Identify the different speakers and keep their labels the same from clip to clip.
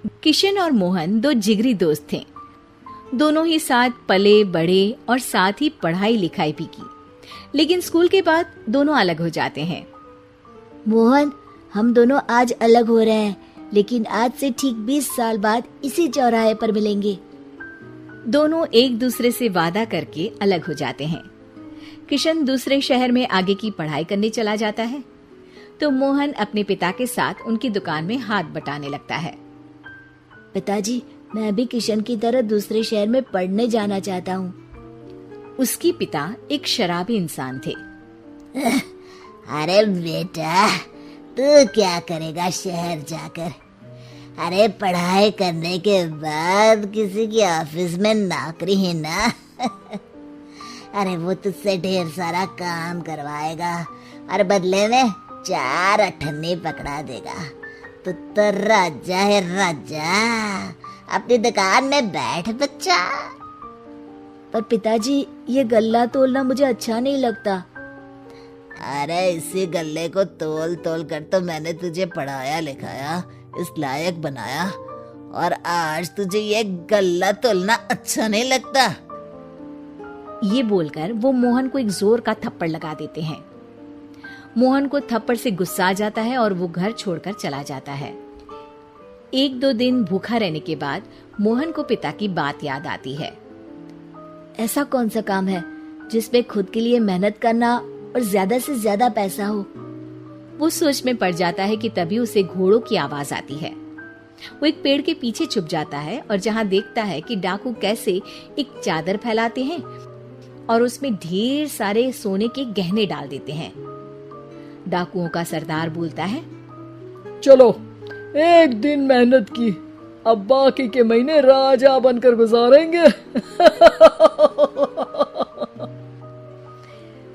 Speaker 1: किशन और मोहन दो जिगरी दोस्त थे। दोनों ही साथ पले बड़े और साथ ही पढ़ाई लिखाई भी की, लेकिन स्कूल के बाद दोनों अलग हो जाते हैं।
Speaker 2: मोहन, हम दोनों आज अलग हो रहे हैं, लेकिन आज से ठीक 20 साल बाद इसी चौराहे पर मिलेंगे।
Speaker 1: दोनों एक दूसरे से वादा करके अलग हो जाते हैं। किशन दूसरे शहर में आगे की पढ़ाई करने चला जाता है, तो मोहन अपने पिता के साथ उनकी दुकान में हाथ बटाने लगता है।
Speaker 2: पिताजी, मैं भी किशन की तरह दूसरे शहर में पढ़ने जाना चाहता हूँ।
Speaker 1: उसके पिता एक शराबी इंसान थे।
Speaker 2: अरे बेटा, तू क्या करेगा शहर जाकर? अरे पढ़ाई करने के बाद किसी की ऑफिस में नौकरी है ना। अरे वो तुझसे ढेर सारा काम करवाएगा और बदले में 4 अठन्नी पकड़ा देगा। तो राजा है राजा, अपनी दुकान में बैठ बच्चा। पर पिताजी, ये गल्ला तोलना मुझे अच्छा नहीं लगता। अरे इसी गल्ले को तोल तोल कर तो मैंने तुझे पढ़ाया लिखाया, इस लायक बनाया, और आज तुझे ये गल्ला तोलना अच्छा नहीं लगता।
Speaker 1: ये बोलकर वो मोहन को एक जोर का थप्पड़ लगा देते हैं। मोहन को थप्पड़ से गुस्सा आ जाता है और वो घर छोड़कर चला जाता है। 1-2 दिन भूखा रहने के बाद मोहन को पिता की बात याद आती है।
Speaker 2: ऐसा कौन सा काम है जिसमें खुद के लिए मेहनत करना और ज्यादा से ज्यादा पैसा हो?
Speaker 1: वो सोच में पड़ जाता है कि तभी उसे घोड़ों की आवाज आती है। वो एक पेड़ के पीछे छुप जाता है और जहाँ देखता है कि डाकू कैसे एक चादर फैलाते हैं और उसमें ढेर सारे सोने के गहने डाल देते हैं। डाकुओं का सरदार बोलता है,
Speaker 3: चलो, एक दिन मेहनत की, अब बाकी के महीने राजा बनकर गुजारेंगे।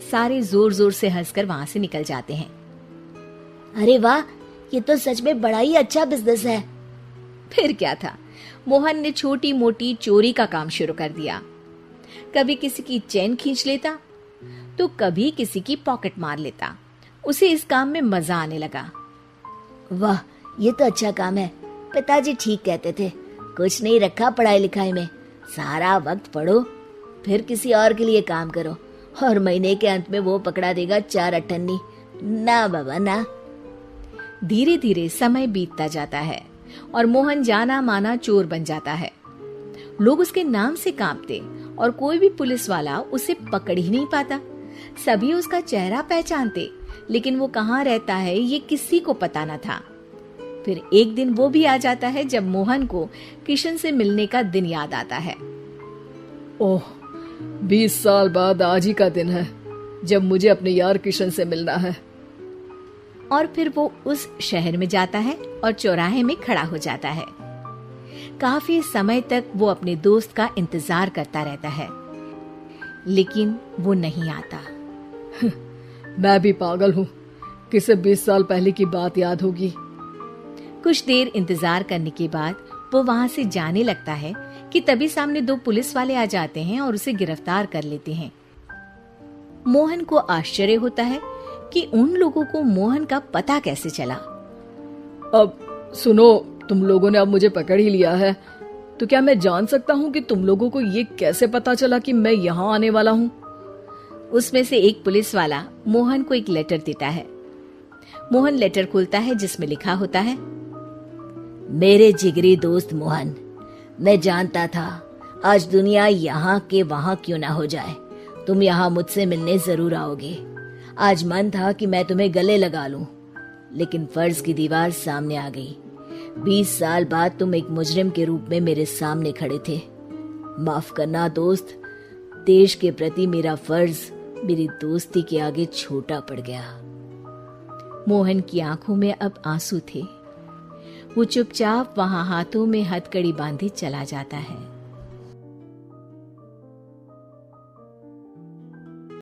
Speaker 1: सारे जोर जोर से हंसकर वहां से निकल जाते हैं।
Speaker 2: अरे वाह, ये तो सच में बड़ा ही अच्छा बिजनेस है।
Speaker 1: फिर क्या था, मोहन ने छोटी मोटी चोरी का काम शुरू कर दिया। कभी किसी की चेन खींच लेता तो कभी किसी की पॉकेट मार लेता। उसे इस काम में मजा आने लगा।
Speaker 2: वाह, ये तो अच्छा काम है। पिताजी ठीक कहते थे, कुछ नहीं रखा पढ़ाई लिखाई में, सारा वक्त पढ़ो, फिर किसी और के लिए काम करो, और महीने के अंत में वो पकड़ा देगा 4 अठन्नी। ना बाबा ना।
Speaker 1: धीरे धीरे समय बीतता जाता है और मोहन जाना माना चोर बन जाता है। लोग उसके नाम से कांपते और कोई भी पुलिस वाला उसे पकड़ ही नहीं पाता। सभी उसका चेहरा पहचानते, लेकिन वो कहाँ रहता है ये किसी को पता न था। फिर एक दिन वो भी आ जाता है जब मोहन को किशन से मिलने का दिन याद आता है।
Speaker 3: ओह, 20 साल बाद आज ही का दिन है जब मुझे अपने यार किशन से मिलना है।
Speaker 1: और फिर वो उस शहर में जाता है और चौराहे में खड़ा हो जाता है। काफी समय तक वो अपने दोस्त का इंतजार करता रहता है, लेकिन वो नहीं आता।
Speaker 3: मैं भी पागल हूँ, किसे 20 साल पहले की बात याद होगी।
Speaker 1: कुछ देर इंतजार करने के बाद वो वहाँ से जाने लगता है कि तभी सामने 2 पुलिस वाले आ जाते हैं और उसे गिरफ्तार कर लेते हैं। मोहन को आश्चर्य होता है कि उन लोगों को मोहन का पता कैसे चला।
Speaker 3: अब सुनो, तुम लोगों ने अब मुझे पकड़ ही लिया है, तो क्या मैं जान सकता हूँ कि तुम लोगों को ये कैसे पता चला कि मैं यहाँ आने वाला हूँ?
Speaker 1: उसमें से एक पुलिस वाला मोहन को एक लेटर देता है। मोहन लेटर खोलता है जिसमें लिखा होता है,
Speaker 2: मेरे जिगरी दोस्त मोहन, मैं जानता था आज दुनिया यहाँ के वहाँ क्यों ना हो जाए, तुम यहाँ मुझसे मिलने जरूर आओगे। आज मन था कि मैं तुम्हें गले लगा लूं, लेकिन फर्ज की दीवार सामने आ गई। 20 साल बाद तुम एक मुजरिम के रूप में मेरे सामने खड़े थे। माफ करना दोस्त, देश के प्रति मेरा फर्ज मेरी दोस्ती के आगे छोटा पड़ गया।
Speaker 1: मोहन की आंखों में अब आंसू थे। वो चुपचाप वहां हाथों में हथकड़ी बांधे चला जाता है।